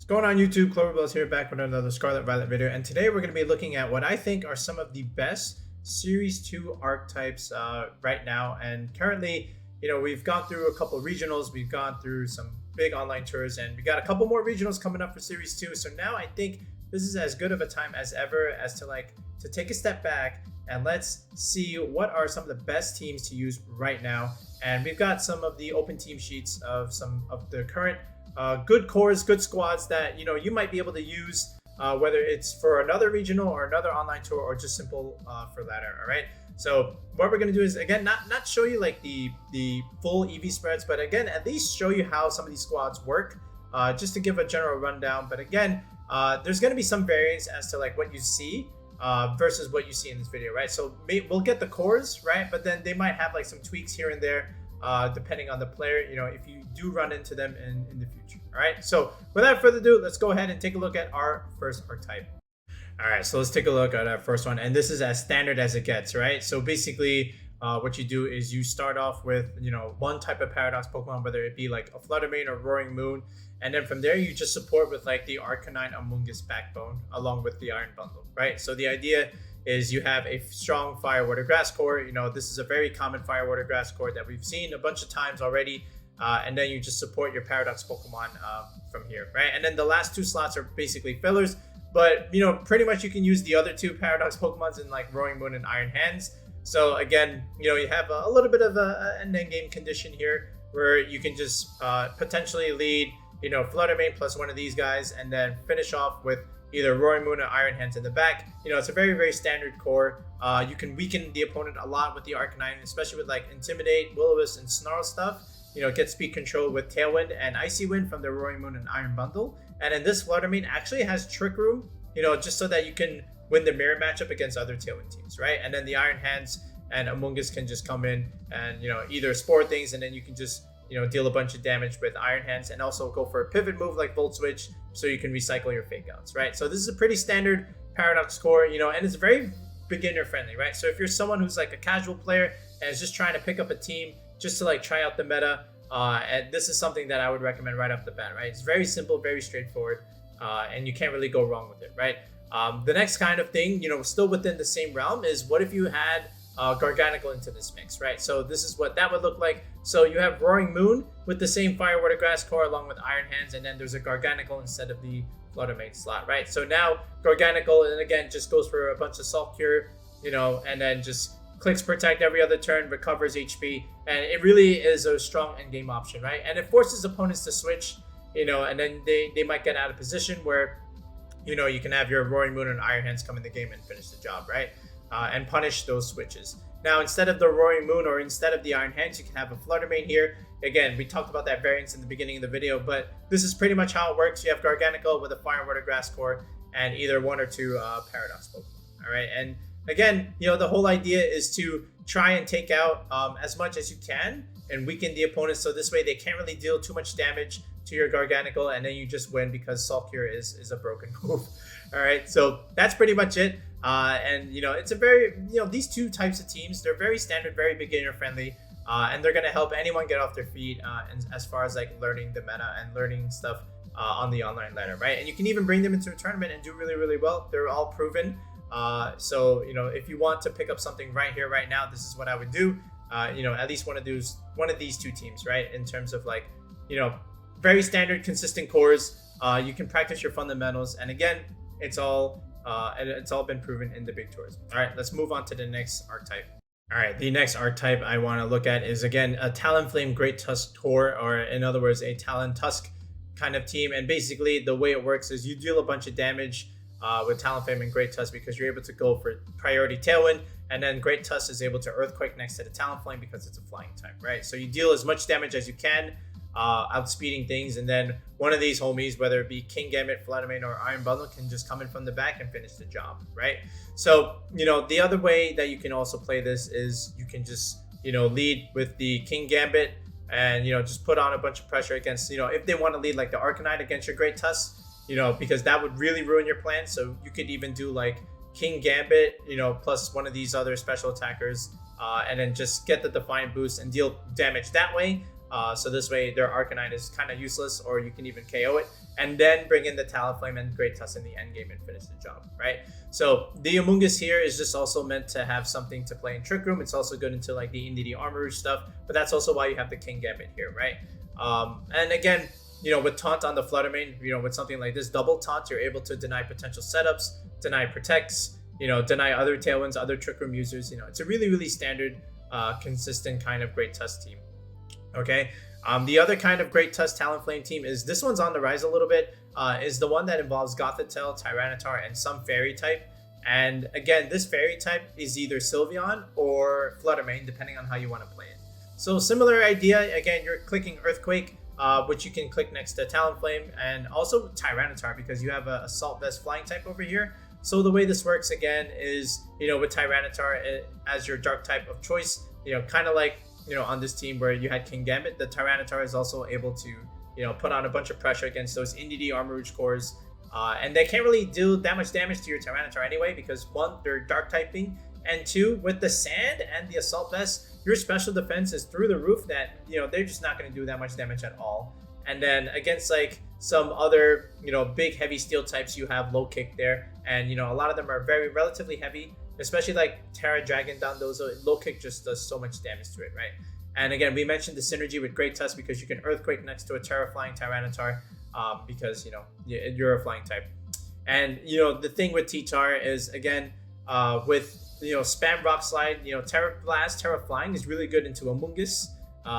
What's going on YouTube? Cloverbells here, back with another Scarlet Violet video, and today we're going to be looking at what I think are some of the best Series 2 archetypes right now. And currently, we've gone through a couple of regionals, we've gone through some big online tours, and we got a couple more regionals coming up for Series 2. So now I think this is as good of a time as ever as to take a step back and let's see what are some of the best teams to use right now. And we've got some of the open team sheets of some of the current good cores, good squads that you might be able to use, whether it's for another regional or another online tour or just simple for ladder. All right. So what we're gonna do is again not show you like the full EV spreads, but again at least show you how some of these squads work, just to give a general rundown. But again, there's gonna be some variance as to like what you see versus what you see in this video, right? So we'll get the cores, right? But then they might have like some tweaks here and there, depending on the player, if you do run into them in the future. All right, so without further ado, let's go ahead and take a look at our first archetype. All right, so let's take a look at our first one, and this is as standard as it gets, right? So basically what you do is you start off with one type of paradox Pokemon, whether it be like a Flutter Rain or Roaring Moon, and then from there you just support with like the Arcanine Amoonguss backbone along with the Iron Bundle, right? So the idea is you have a strong Fire Water Grass core. This is a very common Fire Water Grass core that we've seen a bunch of times already, and then you just support your Paradox Pokemon from here, right? And then the last two slots are basically fillers, but pretty much you can use the other two Paradox Pokemons in like Roaring Moon and Iron Hands. So again, you have a little bit of an end game condition here where you can just potentially lead Flutter Rain plus one of these guys, and then finish off with either Roaring Moon or Iron Hands in the back. It's a very, very standard core. You can weaken the opponent a lot with the Arcanine, especially with like Intimidate, Will-O-Wisp, and Snarl stuff. Get speed control with Tailwind and Icy Wind from the Roaring Moon and Iron Bundle. And then this Flutter Rain actually has Trick Room, just so that you can win the mirror matchup against other Tailwind teams, right? And then the Iron Hands and Amoonguss can just come in and, either spore things, and then you can just deal a bunch of damage with Iron Hands, and also go for a pivot move like Volt Switch so you can recycle your Fake Outs, right? So this is a pretty standard Paradox core, and it's very beginner friendly, right? So if you're someone who's like a casual player and is just trying to pick up a team just to like try out the meta, and this is something that I would recommend right off the bat, right? It's very simple, very straightforward, and you can't really go wrong with it, right? The next kind of thing, still within the same realm, is what if you had Garganacl into this mix, right? So this is what that would look like. So you have Roaring Moon with the same Fire Water Grass core along with Iron Hands, and then there's a Garganacl instead of the Flutter Mane slot, right? So now Garganacl, and again, just goes for a bunch of Salt Cure, and then just clicks Protect every other turn, recovers HP, and it really is a strong endgame option, right? And it forces opponents to switch, and then they might get out of position where, you can have your Roaring Moon and Iron Hands come in the game and finish the job, right? And punish those switches. Now, instead of the Roaring Moon or instead of the Iron Hands, you can have a Flutter Mane here. Again, we talked about that variance in the beginning of the video, but this is pretty much how it works. You have Garganacl with a Fire Water Grass core and either one or two Paradox Pokemon. All right, and again, the whole idea is to try and take out as much as you can and weaken the opponent, so this way they can't really deal too much damage to your Garganacl, and then you just win because Salt Cure is a broken move. All right, so that's pretty much it. And it's a very, these two types of teams, they're very standard, very beginner friendly, and they're going to help anyone get off their feet, and as far as like learning the meta and learning stuff on the online ladder, right? And you can even bring them into a tournament and do really, really well. They're all proven. So if you want to pick up something right here, right now, this is what I would do. At least one of these two teams, right? In terms of like, very standard, consistent cores. You can practice your fundamentals, and again, it's all been proven in the big tours. All right, let's move on to the next archetype. All right, the next archetype I want to look at is again a Talonflame Great Tusk tour, or in other words, a Talon Tusk kind of team. And basically, the way it works is you deal a bunch of damage with Talonflame and Great Tusk because you're able to go for priority Tailwind, and then Great Tusk is able to Earthquake next to the Talonflame because it's a flying type, right? So you deal as much damage as you can, outspeeding things, and then one of these homies, whether it be Kingambit, Flutter Mane, or Iron Bundle, can just come in from the back and finish the job, right? So the other way that you can also play this is you can just lead with the Kingambit and just put on a bunch of pressure against if they want to lead like the Arcanine against your Great Tusk, because that would really ruin your plan. So you could even do like Kingambit plus one of these other special attackers, and then just get the Defiant boost and deal damage that way. So this way their Arcanine is kind of useless, or you can even KO it, and then bring in the Talonflame and Great Tusk in the end game and finish the job, right? So the Amoonguss here is just also meant to have something to play in Trick Room. It's also good into like the Indie Armor stuff, but that's also why you have the King Gambit here, right? And again, you know, with Taunt on the Flutter Main, you know, with something like this double Taunt, you're able to deny potential setups, deny protects, you know, deny other Tailwinds, other Trick Room users. You know, it's a really, really standard, consistent kind of Great Tusk team. Okay. The other kind of Great Tusk Talonflame team is, this one's on the rise a little bit, is the one that involves Gothitelle, Tyranitar, and some Fairy type. And again, this Fairy type is either Sylveon or Flutter Main, depending on how you want to play it. So similar idea. Again, you're clicking Earthquake, which you can click next to Talonflame, and also Tyranitar, because you have a Assault Vest Flying type over here. So the way this works again is, you know, with Tyranitar as your Dark type of choice, you know, kind of like, you know, on this team where you had King Gambit, the Tyranitar is also able to, you know, put on a bunch of pressure against those Indie Armor Rouge cores. And they can't really do that much damage to your Tyranitar anyway, because one, they're Dark typing, and two, with the Sand and the Assault Vest, your special defense is through the roof that, you know, they're just not going to do that much damage at all. And then against like some other, you know, big heavy steel types, you have low kick there, and you know, a lot of them are relatively heavy, especially like Terra Dragon Dondozo. Low kick just does so much damage to it, right? And again, we mentioned the synergy with Great Tusk because you can Earthquake next to a Terra Flying Tyranitar, because, you know, you're a flying type. And you know, the thing with T-Tar is, again, with, you know, spam Rock Slide, you know, Terra Blast, Terra Flying is really good into Amoonguss,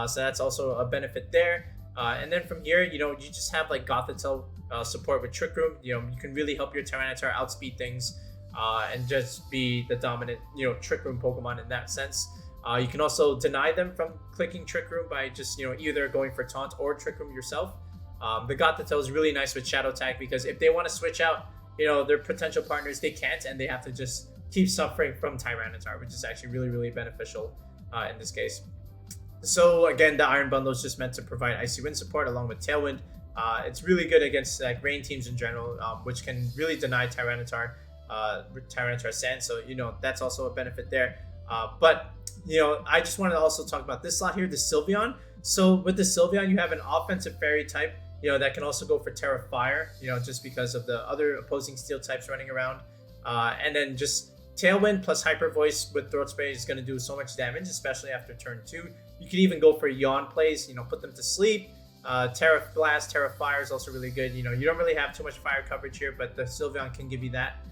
so that's also a benefit there. And then from here, you know, you just have like Gothitelle support with Trick Room. You know, you can really help your Tyranitar outspeed things, and just be the dominant, you know, Trick Room Pokemon in that sense. You can also deny them from clicking Trick Room by just, you know, either going for Taunt or Trick Room yourself. The Gothitelle is really nice with Shadow Tag, because if they want to switch out, you know, their potential partners, they can't, and they have to just keep suffering from Tyranitar, which is actually really, really beneficial in this case. So again, the Iron Bundle is just meant to provide Icy Wind support along with Tailwind. It's really good against like rain teams in general, which can really deny Tyranitar Sand. So, you know, that's also a benefit there. But, you know, I just wanted to also talk about this slot here, the Sylveon. So with the Sylveon, you have an offensive fairy type, you know, that can also go for Terra Fire, you know, just because of the other opposing steel types running around. And then just Tailwind plus Hyper Voice with Throat Spray is going to do so much damage, especially after turn 2. You could even go for Yawn plays, you know, put them to sleep. Terra Blast, Terra Fire is also really good. You know, you don't really have too much fire coverage here, but the Sylveon can give you that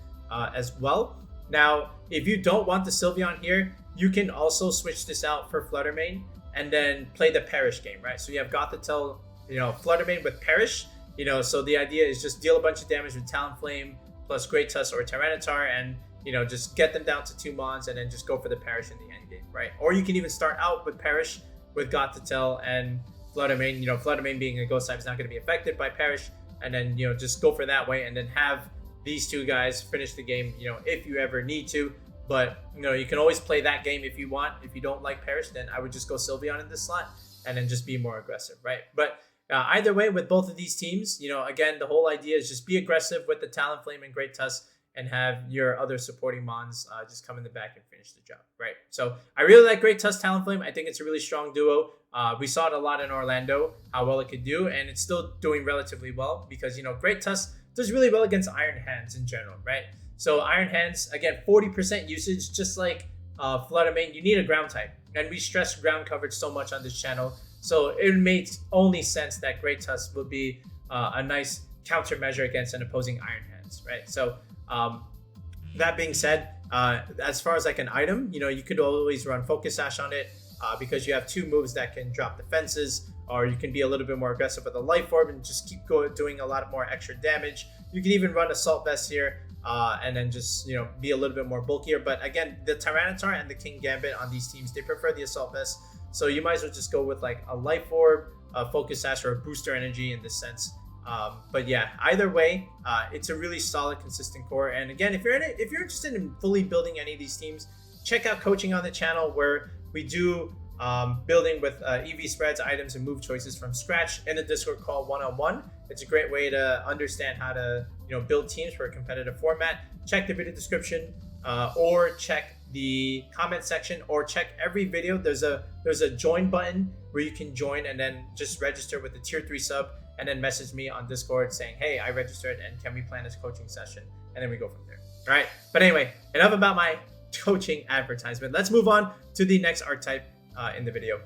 as well. Now, if you don't want the Sylveon here, you can also switch this out for Flutter Main and then play the Perish game, right? So you have Gothitelle, you know, Flutter Main with Perish, you know, so the idea is just deal a bunch of damage with Talonflame plus Great Tusk or Tyranitar, and, you know, just get them down to 2 mons and then just go for the Perish in the end game, right? Or you can even start out with Perish with Gothitelle and Flutter Main. You know, Flutter Main being a ghost type is not going to be affected by Perish, and then, you know, just go for that way and then have these two guys finish the game, you know, if you ever need to. But, you know, you can always play that game if you want. If you don't like Perish, then I would just go Sylveon in this slot and then just be more aggressive, right? But either way, with both of these teams, you know, again, the whole idea is just be aggressive with the Talonflame and Great Tusk, and have your other supporting mons just come in the back and finish the job, right? So I really like Great Tusk Talonflame. I think it's a really strong duo. We saw it a lot in Orlando, how well it could do, and it's still doing relatively well because, you know, Great Tusk does really well against Iron Hands in general, right? So Iron Hands, again, 40% usage, just like Flutter Main, you need a ground type. And we stress ground coverage so much on this channel. So it makes only sense that Great Tusk will be a nice countermeasure against an opposing Iron Hands, right? So that being said, as far as like an item, you know, you could always run Focus Sash on it because you have 2 moves that can drop defenses, or you can be a little bit more aggressive with a Life Orb and just keep doing a lot more extra damage. You can even run Assault Vest here and then just, you know, be a little bit more bulkier. But again, the Tyranitar and the King Gambit on these teams, they prefer the Assault Vest. So you might as well just go with like a Life Orb, a Focus Sash, or a Booster Energy in this sense. But yeah, either way, it's a really solid, consistent core. And again, if you're interested in fully building any of these teams, check out coaching on the channel, where we do building with EV spreads, items, and move choices from scratch in a Discord call 1-on-1. It's a great way to understand how to, you know, build teams for a competitive format. Check the video description or check the comment section or check every video. There's a join button where you can join and then just register with the tier 3 sub and then message me on Discord saying, hey, I registered and can we plan this coaching session? And then we go from there. All right. But anyway, enough about my coaching advertisement. Let's move on to the next archetype in the video.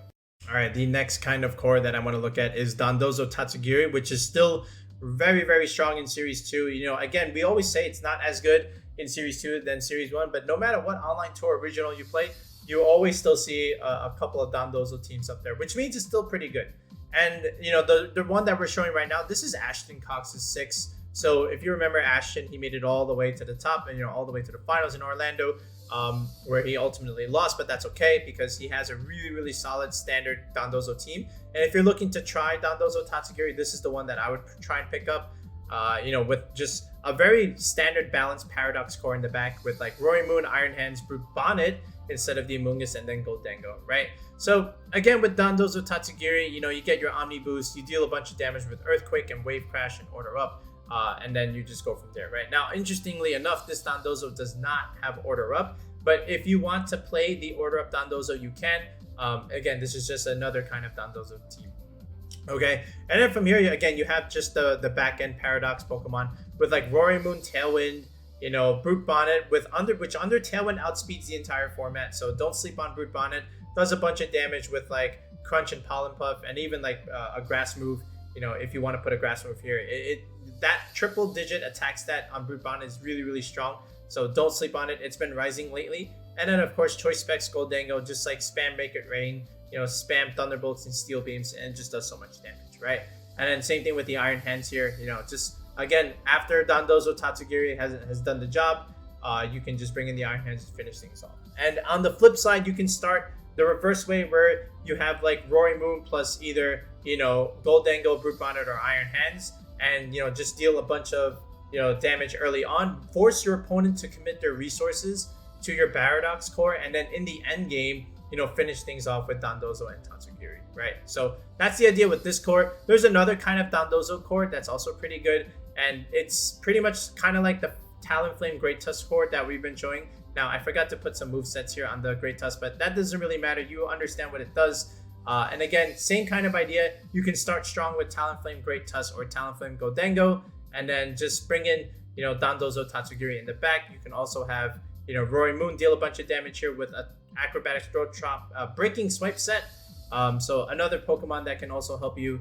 All right, the next kind of core that I want to look at is Dondozo Tatsugiri, which is still very, very strong in Series 2. You know, again, we always say it's not as good in Series 2 than Series 1, but no matter what online tour original you play, you always still see a couple of Dondozo teams up there, which means it's still pretty good. And, you know, the one that we're showing right now, this is Ashton Cox's 6. So if you remember Ashton, he made it all the way to the top and, you know, all the way to the finals in Orlando, where he ultimately lost, but that's okay because he has a really, really solid standard Dondozo team. And if you're looking to try Dondozo Tatsugiri, this is the one that I would try and pick up, you know, with just a very standard balanced Paradox core in the back with like Roaring Moon, Iron Hands, Brute Bonnet instead of the Amoonguss, and then Goldengo, right? So again, with Dondozo Tatsugiri, you know, you get your Omni Boost, you deal a bunch of damage with Earthquake and Wave Crash and Order Up. And then you just go from there, right? Now, interestingly enough, this Dondozo does not have Order Up, but if you want to play the Order Up Dondozo, you can. Again, this is just another kind of Dondozo team. Okay, and then from here, again, you have just the back-end Paradox Pokemon with like Roaring Moon, Tailwind, you know, Brute Bonnet, which under Tailwind outspeeds the entire format, so don't sleep on Brute Bonnet. Does a bunch of damage with like Crunch and Pollen Puff, and even like a Grass move. You know, if you want to put a Grass move here, that triple digit attack stat on Brute Bonnet is really, really strong. So don't sleep on it. It's been rising lately. And then of course, Choice Specs Goldengo, just like spam Make It Rain, you know, spam Thunderbolts and Steel Beams, and it just does so much damage, right? And then same thing with the Iron Hands here, you know, just again, after Dondozo Tatsugiri has done the job, you can just bring in the Iron Hands to finish things off. And on the flip side, you can start the reverse way where you have like Roaring Moon plus either, you know, Goldengo, Brute Bonnet, or Iron Hands, and, you know, just deal a bunch of, you know, damage early on, force your opponent to commit their resources to your Paradox core, and then in the end game, you know, finish things off with Dondozo and Tatsugiri, right? So that's the idea with this core. There's another kind of Dondozo core that's also pretty good, and it's pretty much kind of like the Talonflame Great Tusk core that we've been showing. Now, I forgot to put some movesets here on the Great Tusk, but that doesn't really matter. You understand what it does. And again, same kind of idea. You can start strong with Talonflame Great Tusk or Talonflame Goldengo, and then just bring in, you know, Dondozo Tatsugiri in the back. You can also have, you know, Roaring Moon deal a bunch of damage here with a Acrobatics Throat Chop, Breaking Swipe set. So another Pokemon that can also help you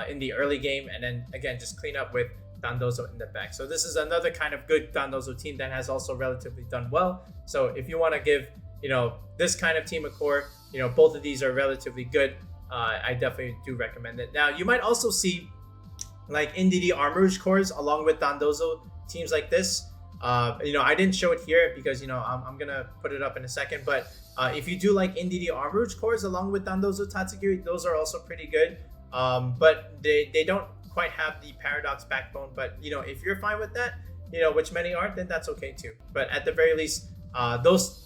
in the early game, and then again, just clean up with Dondozo in the back. So this is another kind of good Dondozo team that has also relatively done well. So if you want to give, you know, this kind of team a core, you know, both of these are relatively good. I definitely do recommend it. Now, you might also see like NDD Armourouge cores along with Dondozo teams like this. You know, I didn't show it here because, you know, I'm gonna put it up in a second, but if you do like NDD Armourouge cores along with Dondozo Tatsugiri, those are also pretty good. But they don't quite have the Paradox backbone, but, you know, if you're fine with that, you know, which many aren't, then that's okay too. But at the very least,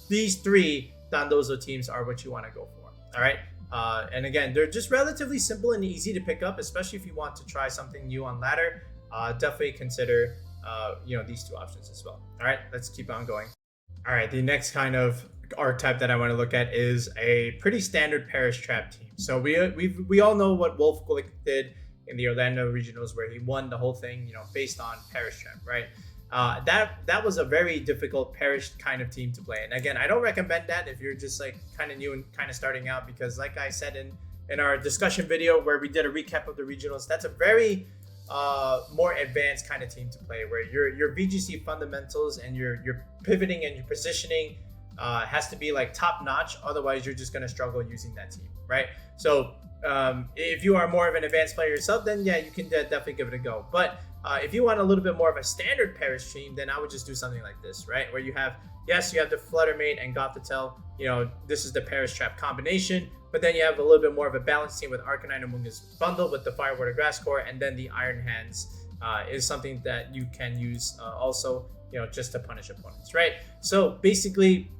these three Dondozo teams are what you want to go for. All right. And again, they're just relatively simple and easy to pick up, especially if you want to try something new on ladder. Definitely consider, you know, these two options as well. All right, let's keep on going. All right, the next kind of archetype that I want to look at is a pretty standard Perish Trap team. So we all know what Wolf Glick did in the Orlando regionals, where he won the whole thing, you know, based on Perish Trap, right? That was a very difficult Perish kind of team to play. And again, I don't recommend that if you're just like kind of new and kind of starting out, because like I said in our discussion video where we did a recap of the regionals, that's a very more advanced kind of team to play, where your VGC fundamentals and your pivoting and your positioning has to be like top notch. Otherwise, you're just going to struggle using that team, right? So if you are more of an advanced player yourself, then yeah, you can definitely give it a go. But if you want a little bit more of a standard Perish team, then I would just do something like this, right? Where you have, yes, you have the Flutter Mate and Gothitelle. You know, this is the Perish Trap combination. But then you have a little bit more of a balanced team with Arcanine and Amoonguss bundle with the Fire Water Grass core, and then the Iron Hands is something that you can use also, you know, just to punish opponents, right? So basically,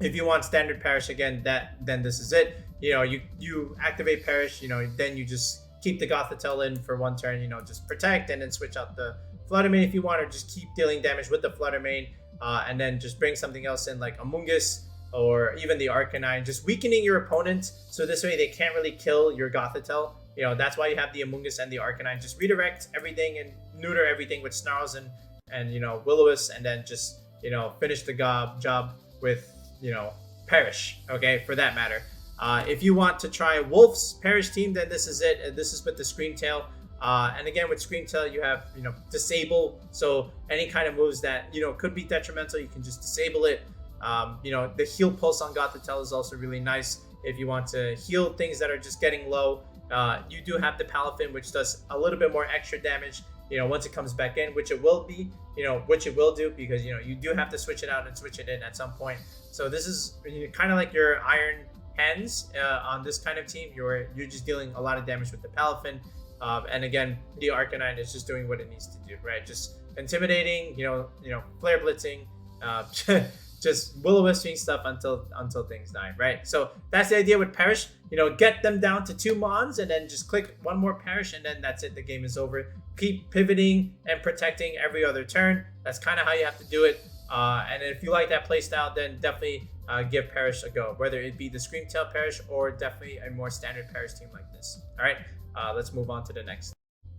if you want standard Perish again, then this is it. You know, you activate Perish, you know, then you just keep the Gothitelle in for one turn, you know, just protect, and then switch out the Flutter Mane if you want, or just keep dealing damage with the Flutter Mane, and then just bring something else in like Amoonguss, or even the Arcanine, just weakening your opponent so this way they can't really kill your Gothitelle. You know, that's why you have the Amoonguss and the Arcanine. Just redirect everything and neuter everything with Snarls and you know, Will-O-Wisp, and then just, you know, finish the job with, you know, Perish, okay, for that matter. If you want to try Wolf's Perish team, then this is it. This is with the Screamtail. And again, with Screamtail, you have, you know, disable. So any kind of moves that, you know, could be detrimental, you can just disable it. You know, the heal pulse on Gothitelle is also really nice if you want to heal things that are just getting low. You do have the Palafin, which does a little bit more extra damage, you know, once it comes back in, which it will be, you know, which it will do, because, you know, you do have to switch it out and switch it in at some point. So this is kind of like your Iron Hands on this kind of team. You're just dealing a lot of damage with the Palafin. And again, the Arcanine is just doing what it needs to do, right? Just intimidating, you know, flare blitzing, just Will-O-Wisping stuff until things die, right? So that's the idea with Perish. You know, get them down to 2 Mons and then just click one more Perish, and then that's it. The game is over. Keep pivoting and protecting every other turn. That's kind of how you have to do it. And if you like that playstyle, then definitely give Perish a go, whether it be the Screamtail Perish or definitely a more standard Perish team like this. All right, let's move on to the next.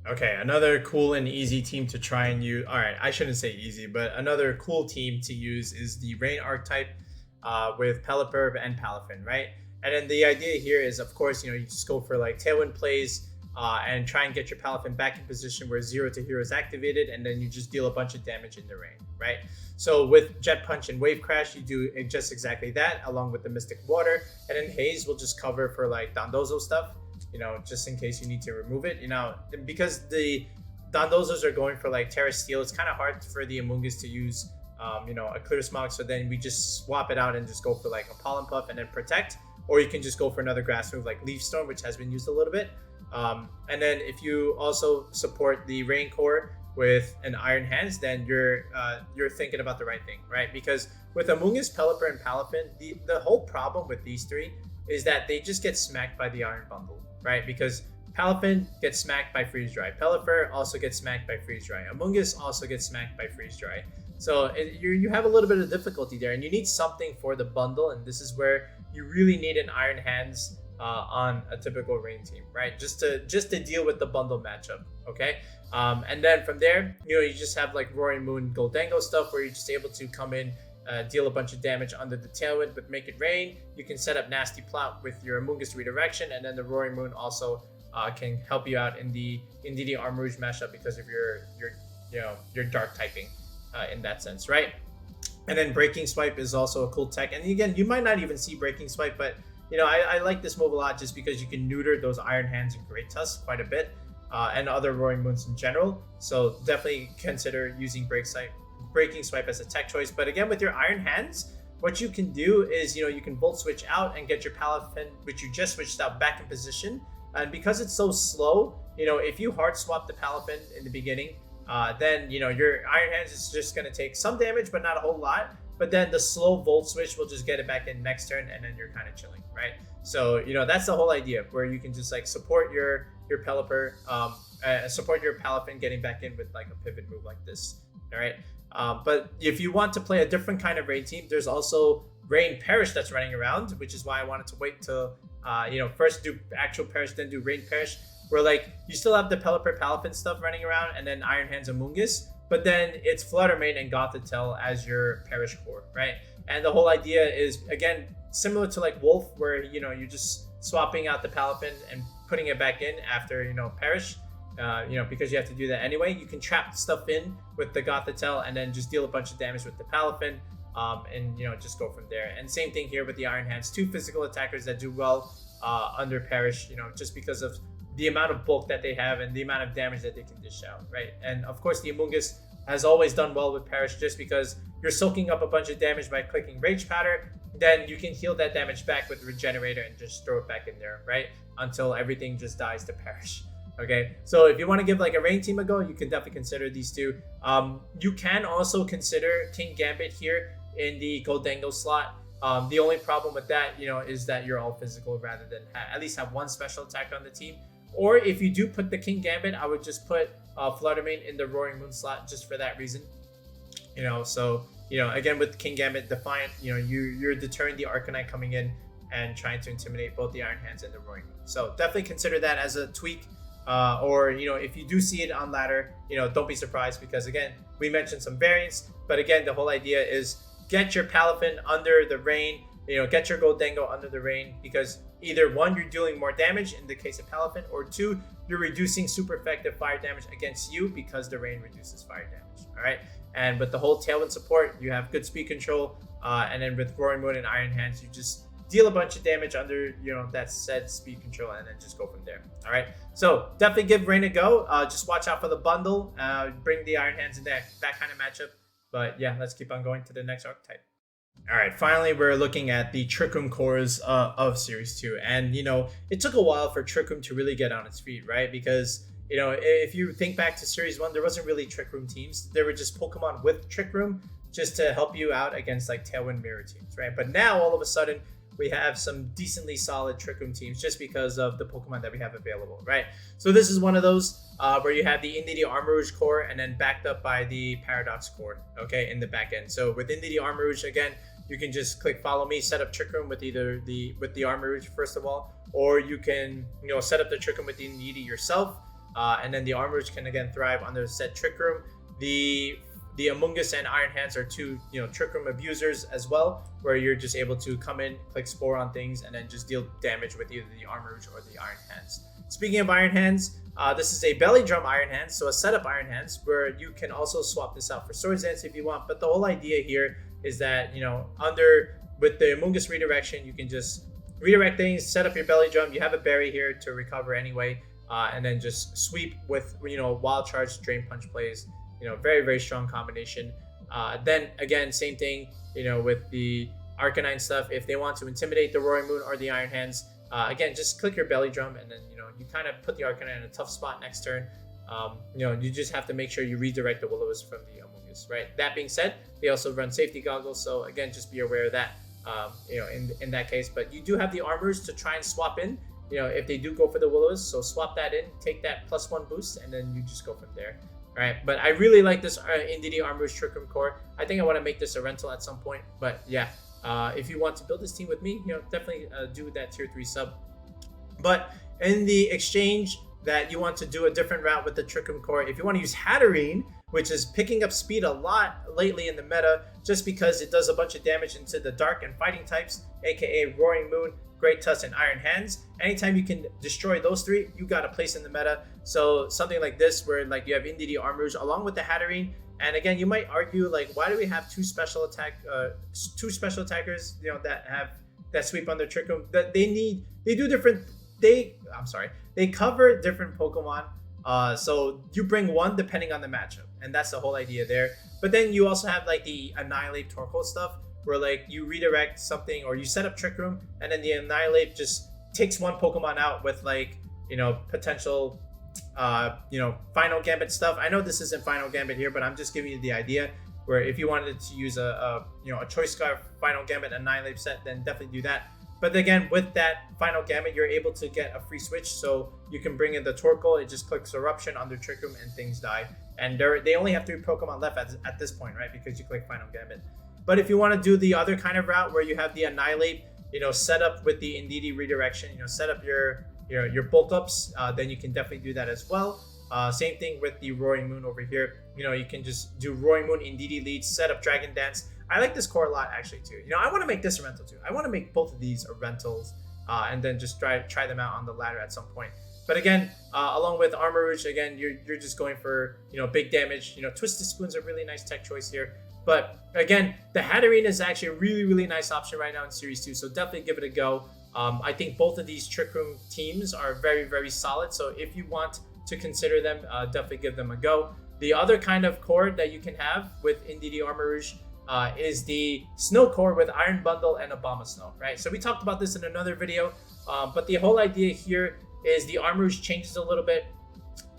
Okay, another cool and easy team to try and use. All right, I shouldn't say easy, but another cool team to use is the Rain archetype with Pelipper and Palafin, right? And then the idea here is, of course, you know, you just go for like Tailwind plays and try and get your Palafin back in position where 0 to hero is activated, and then you just deal a bunch of damage in the rain, right? So with Jet Punch and Wave Crash, you do just exactly that, along with the Mystic Water, and then Haze will just cover for like Dondozo stuff, you know, just in case you need to remove it, you know, because the Dondozos are going for like Terra Steel, it's kind of hard for the Amoonguss to use, you know, a Clear Smog, so then we just swap it out and just go for like a Pollen Puff and then Protect, or you can just go for another grass move like Leaf Storm, which has been used a little bit. And then if you also support the Rain Core with an Iron Hands, then you're thinking about the right thing, right? Because with Amoonguss, Pelipper, and Palafin, the whole problem with these three is that they just get smacked by the Iron Bundle, right? Because Palafin gets smacked by Freeze Dry. Pelipper also gets smacked by Freeze Dry. Amoonguss also gets smacked by Freeze Dry. So you have a little bit of difficulty there, and you need something for the bundle, and this is where you really need an Iron Hands on a typical Rain team, right? Just to deal with the bundle matchup, okay? And then from there, you know, you just have like Roaring Moon, Goldango stuff where you're just able to come in, deal a bunch of damage under the Tailwind, but make it rain. You can set up Nasty Plot with your Amoonguss redirection, and then the Roaring Moon also can help you out in the Armor Rouge mashup because of your dark typing in that sense, right? And then Breaking Swipe is also a cool tech. And again, you might not even see Breaking Swipe, but you know, I like this move a lot just because you can neuter those Iron Hands and Great Tusk quite a bit, and other Roaring Moons in general. So definitely consider using Breaking Swipe as a tech choice. But again, with your Iron Hands, what you can do is, you know, you can Volt Switch out and get your Palafin, which you just switched out, back in position. And because it's so slow, you know, if you hard swap the Palafin in the beginning, then, you know, your Iron Hands is just going to take some damage, but not a whole lot. But then the slow Volt Switch will just get it back in next turn, and then you're kind of chilling, right? So, you know, that's the whole idea, where you can just like support your Pelipper, support your Palafin getting back in with like a pivot move like this, all right? But if you want to play a different kind of Rain team, there's also Rain Perish that's running around, which is why I wanted to wait till, you know, first do actual Perish, then do Rain Perish, where like you still have the Pelipper Palafin stuff running around, and then Iron Hands Amoonguss, but then it's Flutter Mane and Gothitelle as your Perish core, right? And the whole idea is, again, similar to like Wolf, where, you know, you're just swapping out the Palafin and putting it back in after, you know, Perish, you know, because you have to do that anyway. You can trap stuff in with the Gothitelle and then just deal a bunch of damage with the Palafin, and, you know, just go from there. And same thing here with the Iron Hands, 2 physical attackers that do well under Perish, you know, just because of the amount of bulk that they have and the amount of damage that they can dish out, right? And of course, the Amoonguss has always done well with Perish just because you're soaking up a bunch of damage by clicking Rage Powder. Then you can heal that damage back with Regenerator and just throw it back in there, right? Until everything just dies to Perish. Okay, so if you want to give like a Rain team a go, you can definitely consider these two. You can also consider King Gambit here in the Goldango slot. The only problem with that, you know, is that you're all physical rather than at least have one special attack on the team. Or if you do put the King Gambit, I would just put Flutter Mane in the Roaring Moon slot just for that reason. You know, so again with King Gambit, Defiant, you're deterring the Arcanine coming in and trying to intimidate both the Iron Hands and the Roaring Moon. So definitely consider that as a tweak. Or if you do see it on ladder, don't be surprised, because again, we mentioned some variance, but again, the whole idea is get your Palafin under the rain, get your Goldengo under the rain, because either one, you're dealing more damage in the case of Palafin, or two, you're reducing super effective fire damage against you because the rain reduces fire damage. All right, and with the whole Tailwind support, you have good speed control, and then with Roaring Moon and Iron Hands, you just deal a bunch of damage under that said speed control, and then just go from there. All right, so definitely give Rain a go. Just watch out for the bundle. Bring the Iron Hands in that kind of matchup. But yeah, let's keep on going to the next archetype. All right, finally, we're looking at the Trick Room cores of Series 2. And, it took a while for Trick Room to really get on its feet, right? Because, if you think back to Series 1, there wasn't really Trick Room teams. There were just Pokemon with Trick Room just to help you out against, like, Tailwind Mirror teams, right? But now, all of a sudden, we have some decently solid Trick Room teams just because of the Pokemon that we have available, right? So this is one of those where you have the Indeedee Armarouge core and then backed up by the Paradox core, okay, in the back end. So with Indeedee Armarouge, again, you can just click follow me, set up Trick Room with either the Armarouge first of all, or you can set up the Trick Room with the Indeedee yourself, and then the Armarouge can again thrive under said Trick Room. The Amoonguss and Iron Hands are two, Trick Room abusers as well, where you're just able to come in, click Spore on things, and then just deal damage with either the Armarouge or the Iron Hands. Speaking of Iron Hands, this is a Belly Drum Iron Hands, so a setup Iron Hands, where you can also swap this out for Swords Dance if you want. But the whole idea here is that, with the Amoonguss redirection, you can just redirect things, set up your Belly Drum. You have a berry here to recover anyway, and then just sweep with, Wild Charge, Drain Punch plays. Very, very strong combination. Then again, same thing, with the Arcanine stuff. If they want to intimidate the Roaring Moon or the Iron Hands, again, just click your Belly Drum, and then, you kind of put the Arcanine in a tough spot next turn. You just have to make sure you redirect the Will-O-Wisp from the Amoonguss, right? That being said, they also run safety goggles. So again, just be aware of that, in that case. But you do have the Armors to try and swap in, if they do go for the Will-O-Wisp. So swap that in, take that +1 boost, and then you just go from there. Right, but I really like this Indeedee Armarouge Trick Room core. I think I want to make this a rental at some point. But yeah, if you want to build this team with me, definitely do that tier 3 sub. But in the exchange that you want to do a different route with the Trick Room core, if you want to use Hatterene, which is picking up speed a lot lately in the meta, just because it does a bunch of damage into the dark and fighting types, aka Roaring Moon, Great Tusk, and Iron Hands. Anytime you can destroy those three, you got a place in the meta. So something like this, where like you have Indeedee Armarouge along with the Hatterene, and again, you might argue like, why do we have two special attackers, that sweep on their Trick Room? That they cover different Pokemon. So you bring one depending on the matchup, and that's the whole idea there. But then you also have like the Annihilape Torkoal stuff, where like you redirect something or you set up Trick Room, and then the Annihilape just takes one Pokemon out with like, potential, Final Gambit stuff. I know this isn't Final Gambit here, but I'm just giving you the idea where if you wanted to use a Choice Scarf Final Gambit Annihilape set, then definitely do that. But again, with that Final Gambit, you're able to get a free switch, so you can bring in the Torkoal. It just clicks Eruption under Trick Room and things die. And they only have 3 Pokemon left at this point, right? Because you click Final Gambit. But if you want to do the other kind of route where you have the Annihilape, set up with the Indeedee redirection, set up your bulk ups, then you can definitely do that as well. Same thing with the Roaring Moon over here. You can just do Roaring Moon, Indeedee lead, set up Dragon Dance. I like this core a lot actually too. I want to make this a rental too. I want to make both of these a rentals, and then just try them out on the ladder at some point. But again, along with Armarouge, again, you're just going for big damage. Twisted Spoon's a really nice tech choice here. But again, the Hatterene is actually a really, really nice option right now in Series 2. So definitely give it a go. I think both of these Trick Room teams are very, very solid. So if you want to consider them, definitely give them a go. The other kind of core that you can have with Indeedee Armarouge is the Snow core with Iron Bundle and Abomasnow, right? So we talked about this in another video, but the whole idea here is the Armarouge changes a little bit.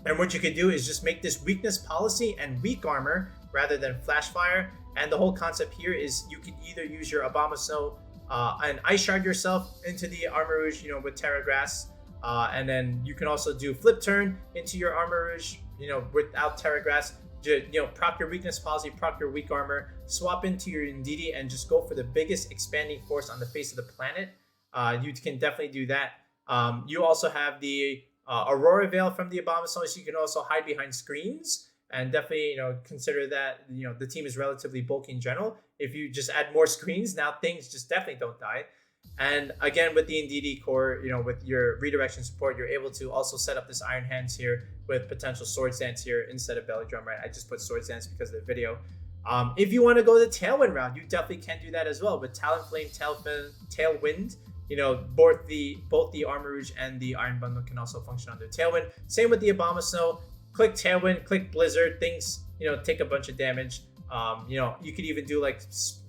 And what you could do is just make this weakness policy and weak armor rather than flash fire. And the whole concept here is you can either use your Abomasnow and Ice Shard yourself into the Armarouge, with Terra Grass, and then you can also do Flip Turn into your Armarouge, without Terra Grass, proc your weakness policy, proc your weak armor, swap into your Ndidi, and just go for the biggest expanding force on the face of the planet. You can definitely do that. You also have the Aurora Veil from the Abomasnow, so you can also hide behind screens, and definitely consider that the team is relatively bulky in general. If you just add more screens, now things just definitely don't die. And again, with the Ndidi core, with your redirection support, you're able to also set up this Iron Hands here with potential Swords Dance here instead of Belly Drum, right? I just put Swords Dance because of the video. If you want to go the Tailwind route, you definitely can do that as well. With Talonflame, Tailwind, both the Armor Rouge and the Iron Bundle can also function under Tailwind. Same with the Abomasnow. Click Tailwind, click Blizzard. Things, take a bunch of damage. You could even do like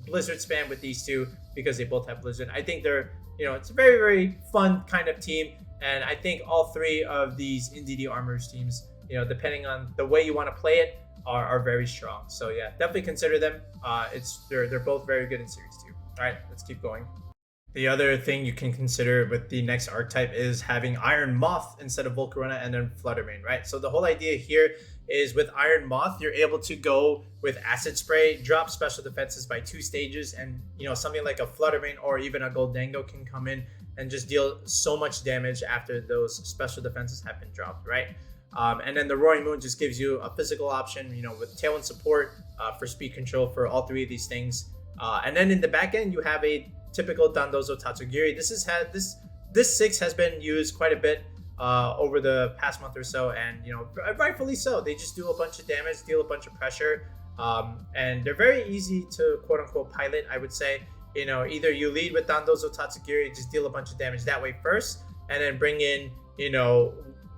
Blizzard spam with these two because they both have Blizzard. I think they're, it's a very, very fun kind of team. And I think all three of these Ndidi Armors teams, depending on the way you want to play it, are very strong. So yeah, definitely consider them. They're both very good in Series 2. All right, let's keep going. The other thing you can consider with the next archetype is having Iron Moth instead of Volcarona and then Flutter Rain, right? So the whole idea here is with Iron Moth, you're able to go with Acid Spray, drop special defenses by 2 stages, and something like a Flutter Rain or even a Goldango can come in and just deal so much damage after those special defenses have been dropped, right? And then the Roaring Moon just gives you a physical option, with Tailwind support for speed control for all 3 of these things. And then in the back end, you have a typical Dondozo Tatsugiri. This 6 has been used quite a bit over the past month or so, and rightfully so. They just do a bunch of damage, deal a bunch of pressure, and they're very easy to quote unquote pilot. I would say, either you lead with Dondozo Tatsugiri, just deal a bunch of damage that way first, and then bring in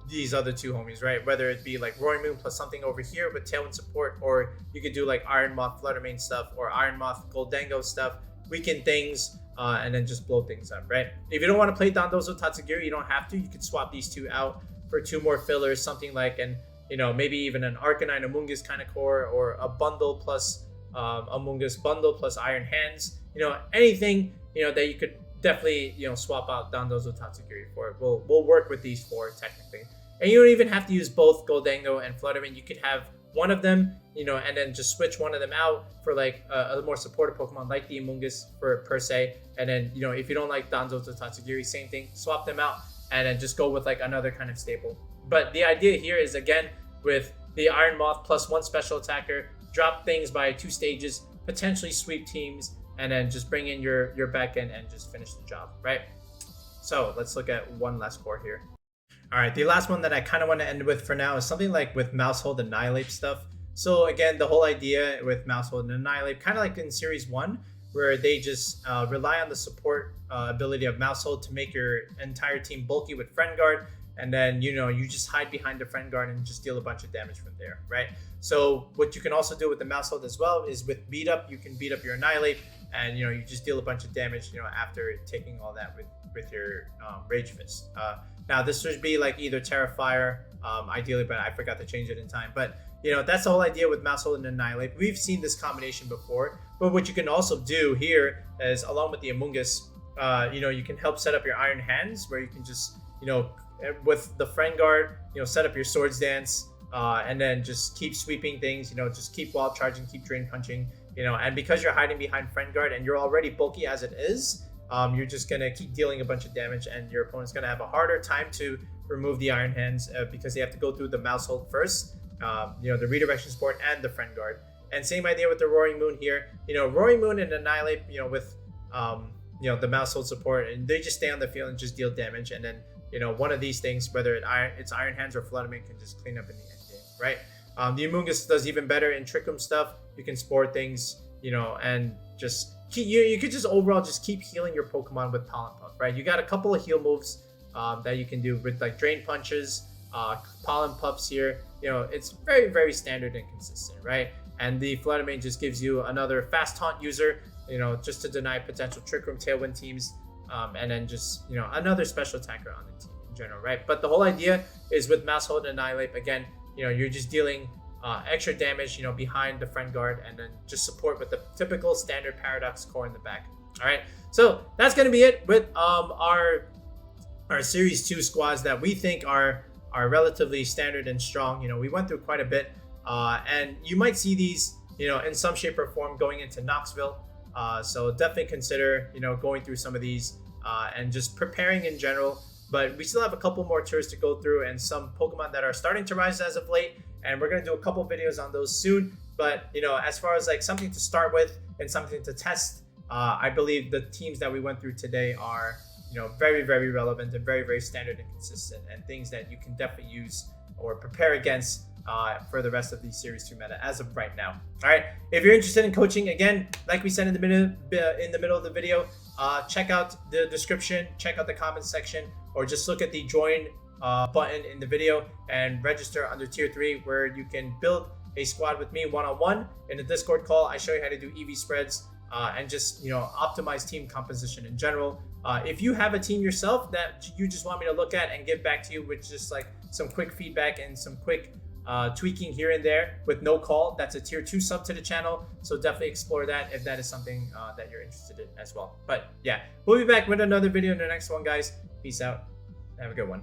these other 2 homies, right? Whether it be like Roaring Moon plus something over here with Tailwind support, or you could do like Iron Moth Flutter Rain stuff, or Iron Moth Goldango stuff, weaken things, and then just blow things up, right? If you don't want to play Dondozo Tatsugiri, you don't have to. You could swap these 2 out for 2 more fillers, something like maybe even an Arcanine Amoonguss kind of core, or a bundle plus Amoonguss bundle plus Iron Hands. Anything that you could definitely swap out Dondozo Tatsugiri for. We'll work with these 4 technically, and you don't even have to use both Goldango and Flutter Rain. You could have one of them, and then just switch one of them out for like a more supportive Pokemon like the Amoonguss per se. And then, if you don't like Dondozo Tatsugiri, same thing, swap them out and then just go with like another kind of staple. But the idea here is, again, with the Iron Moth plus 1 special attacker, drop things by 2 stages, potentially sweep teams, and then just bring in your back end and just finish the job, right? So let's look at one last core here. All right, the last one that I kind of want to end with for now is something like with Maushold Annihilape stuff. So again, the whole idea with Maushold Annihilape, kind of like in Series 1, where they just rely on the support ability of Maushold to make your entire team bulky with Friend Guard, and then you just hide behind the Friend Guard and just deal a bunch of damage from there, right? So what you can also do with the Maushold as well is with Beat Up, you can beat up your Annihilape, and you just deal a bunch of damage after taking all that with your Rage Fist. Now this should be like either Terrafire, ideally, but I forgot to change it in time. But that's the whole idea with Maushold and Annihilape. We've seen this combination before, but what you can also do here is, along with the Amoonguss, you can help set up your Iron Hands, where you can just with the Friend Guard, set up your Swords Dance, and then just keep sweeping things. Just keep Wild Charging, keep Drain Punching. And because you're hiding behind Friend Guard and you're already bulky as it is, you're just going to keep dealing a bunch of damage, and your opponent's going to have a harder time to remove the Iron Hands because they have to go through the Maushold first, the redirection support and the Friend Guard. And same idea with the Roaring Moon here. Roaring Moon and Annihilape, with the Maushold support, and they just stay on the field and just deal damage. And then, one of these things, whether it's Iron Hands or Flutter Rain, can just clean up in the end game, right? The Amoonguss does even better in Trick Room stuff. You can spore things, and just you could just overall just keep healing your Pokemon with Pollen Puff, right? You got a couple of heal moves that you can do with like Drain Punches, Pollen Puffs here. It's very, very standard and consistent, right? And the Flutter Rain just gives you another fast taunt user, just to deny potential Trick Room Tailwind teams, and then just another special attacker on the team in general, right? But the whole idea is with Maushold and Annihilape, again, you're just dealing extra damage, behind the Friend Guard, and then just support with the typical standard Paradox core in the back. All right, so that's going to be it with our Series 2 squads that we think are are relatively standard and strong. You know, we went through quite a bit, and you might see these, you know, in some shape or form going into Knoxville. So definitely consider, you know, going through some of these and just preparing in general. But we still have a couple more tours to go through and some Pokemon that are starting to rise as of late. And we're going to do a couple videos on those soon. But, you know, as far as like something to start with and something to test, I believe the teams that we went through today are, you know, very, very relevant and very, very standard and consistent, and things that you can definitely use or prepare against for the rest of the Series 2 meta as of right now. All right, if you're interested in coaching, again, like we said in the middle of the video, check out the description, check out the comments section, or just look at the join button in the video and register under tier 3, where you can build a squad with me one-on-one in a Discord call. I show you how to do EV spreads and just, you know, optimize team composition in general. If you have a team yourself that you just want me to look at and get back to you with just like some quick feedback and some quick tweaking here and there with no call, that's a tier 2 sub to the channel. So definitely explore that if that is something that you're interested in as well. But yeah, we'll be back with another video in the next one, guys. Peace out. Have a good one.